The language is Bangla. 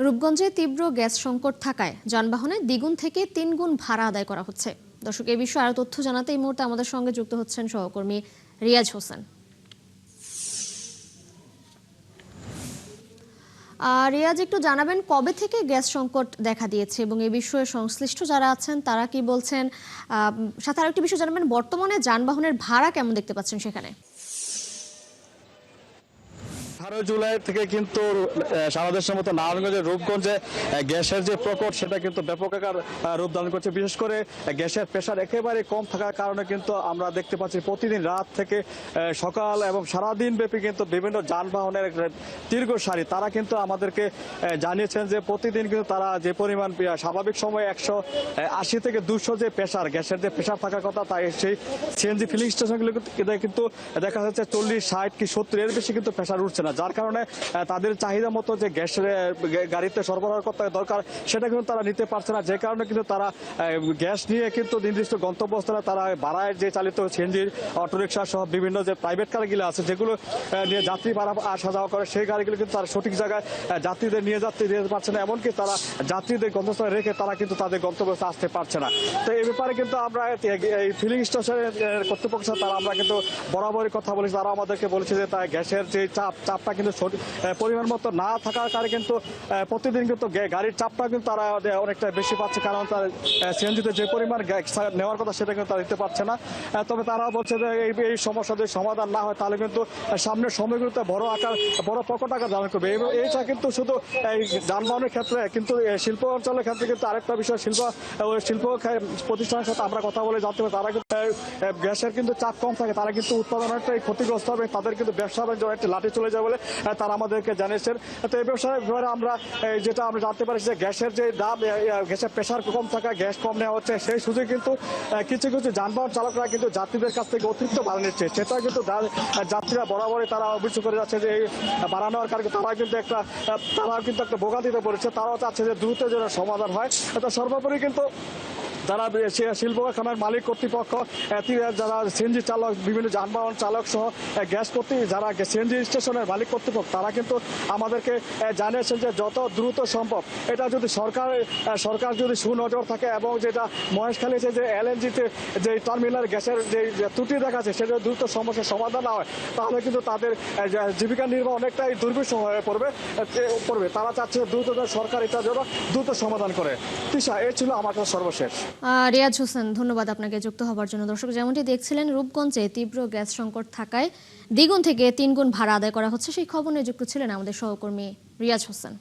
রূপগঞ্জে তীব্র গ্যাস সংকট থাকায় যানবাহনে দ্বিগুণ থেকে ৩ গুণ ভাড়া আদায় করা হচ্ছে। দর্শক, এই বিষয়ে আরো তথ্য জানাতে এই মুহূর্তে আমাদের সঙ্গে যুক্ত হচ্ছেন সহকর্মী রিয়াজ হোসেন। রিয়াজ, একটু জানাবেন কবে থেকে গ্যাস সংকট দেখা দিয়েছে এবং এই বিষয়ে সংশ্লিষ্ট যারা আছেন তারা কি বলছেন? সাথে আরেকটি বিষয় জানাবেন, বর্তমানে যানবাহনের ভাড়া কেমন দেখতে পাচ্ছেন সেখানে? 18 জুলাই থেকে কিন্তু সারা দেশের মতো নারায়ণগঞ্জের রূপগঞ্জে গ্যাসের যে প্রকট সেটা কিন্তু ব্যাপক আকার রূপ ধারণ করছে। বিশেষ করে গ্যাসের প্রেশার একেবারে কম থাকার কারণে কিন্তু আমরা দেখতে পাচ্ছি প্রতিদিন রাত থেকে সকাল এবং সারাদিন ব্যাপী কিন্তু বিভিন্ন যানবাহনের দীর্ঘ সারি। তারা কিন্তু আমাদেরকে জানিয়েছেন যে প্রতিদিন কিন্তু তারা যে পরিমাণ স্বাভাবিক সময়ে 180 থেকে 200 যে প্রেশার গ্যাসের যে প্রেশার থাকার কথা, তাই সেই সিএনজি ফিলিং স্টেশনগুলো কিন্তু দেখা যাচ্ছে 40, 60 কি 70 এর বেশি কিন্তু প্রেশার উঠছে না, যার কারণে তাদের চাহিদা মতো যে গ্যাস গাড়িতে সরবরাহ করতে দরকার সেটা কিন্তু তারা নিতে পারছে না। যে কারণে কিন্তু তারা গ্যাস নিয়ে কিন্তু নির্দিষ্ট গন্তব্যস্থলে তারা ভাড়ায় যে চালিত সিএনজি, অটোরিকশা সহ বিভিন্ন যে প্রাইভেট কারগুলো আছে যেগুলো নিয়ে যাত্রী ভাড়া আসা যাওয়া করে, সেই গাড়িগুলো কিন্তু তারা সঠিক জায়গায় যাত্রীদের নিয়ে যেতে পারছে না। এমনকি তারা যাত্রীদের গন্তব্যস্থলে রেখে তারা কিন্তু তাদের গন্তব্যস্থলে আসতে পারছে না। তো এই ব্যাপারে কিন্তু আমরা এই ফিলিং স্টেশনের কর্তৃপক্ষ তারা আমরা কিন্তু বরাবরই কথা বলেছি। তারা আমাদেরকে বলেছে যে তাই গ্যাসের যে চাপটা কিন্তু পরিমাণ মতো না থাকার কারণে কিন্তু প্রতিদিন কিন্তু গাড়ির চাপটা কিন্তু তারা অনেকটা বেশি পাচ্ছে, কারণ তার সিএনজিতে যে পরিমাণ গ্যাস নেওয়ার কথা সেটা কিন্তু তারা দিতে পারছে না। তবে তারা বলছে যে এই সমস্যা যদি সমাধান না হয় তাহলে কিন্তু সামনের সময়গুলোতে বড় প্রকট আকার ধারণ করবে। এইটা কিন্তু শুধু এই যানবাহনের ক্ষেত্রে, কিন্তু শিল্প অঞ্চলের ক্ষেত্রে কিন্তু আরেকটা বিষয়, শিল্প প্রতিষ্ঠানের সাথে আমরা কথা বলে জানতে পারি তারা কিন্তু গ্যাসের কিন্তু চাপ কম থাকে, তারা কিন্তু উৎপাদন অনেকটাই ক্ষতিগ্রস্ত হবে, তাদের কিন্তু ব্যবসা বাণিজ্য অনেকটা লাঠি চলে যাবে বলে তারা আমাদেরকে জানিয়েছেন। তো এই ব্যবসায় আমরা যেটা আমরা জানতে পারছি যে গ্যাসের যে দাম, গ্যাসের প্রেশার কম থাকা, গ্যাস কম নেওয়া হচ্ছে, সেই সুযোগ কিন্তু কিছু কিছু যানবাহন চালকরা কিন্তু যাত্রীদের কাছ থেকে অতিরিক্ত ভাড়া নিচ্ছে। সেটা কিন্তু যাত্রীরা বরাবরই তারা অভিযোগ করে যাচ্ছে যে এই বাড়ানোর কারণে তারা কিন্তু একটা ভোগান্তিতে পড়েছে। তারাও চাচ্ছে যে দ্রুত যেন সমাধান হয়। তো সর্বোপরি কিন্তু যারা শিল্প কারখানার মালিক কর্তৃপক্ষ, যারা সিএনজি চালক, বিভিন্ন যানবাহন চালক সহ গ্যাস যারা সিএনজি স্টেশনের মালিক কর্তৃপক্ষ, তারা কিন্তু আমাদেরকে জানিয়েছেন যে যত দ্রুত সম্ভব এটা যদি সরকার যদি সুনজর থাকে এবং যেটা মহেশখালীতে যে এলএনজিতে যে টার্মিনাল গ্যাসের যে ত্রুটি দেখাচ্ছে সেটা দ্রুত সমস্যার সমাধান না হয় তাহলে কিন্তু তাদের জীবিকা নির্বাহ অনেকটাই দুর্বিষহ হয়ে পড়বে। তারা চাচ্ছে দ্রুত সরকার এটা যেন দ্রুত সমাধান করে। তিশা, এই ছিল আমার সর্বশেষ। রিয়াজ হোসেন, ধন্যবাদ আপনাকে যুক্ত হবার জন্য। দর্শক, যেমনটি দেখছিলেন, রূপগঞ্জে তীব্র গ্যাস সংকট থাকায় দ্বিগুণ থেকে 3 গুণ ভাড়া আদায় করা হচ্ছে, সেই খবর নিয়ে যুক্ত ছিলেন আমাদের সহকর্মী রিয়াজ হোসেন।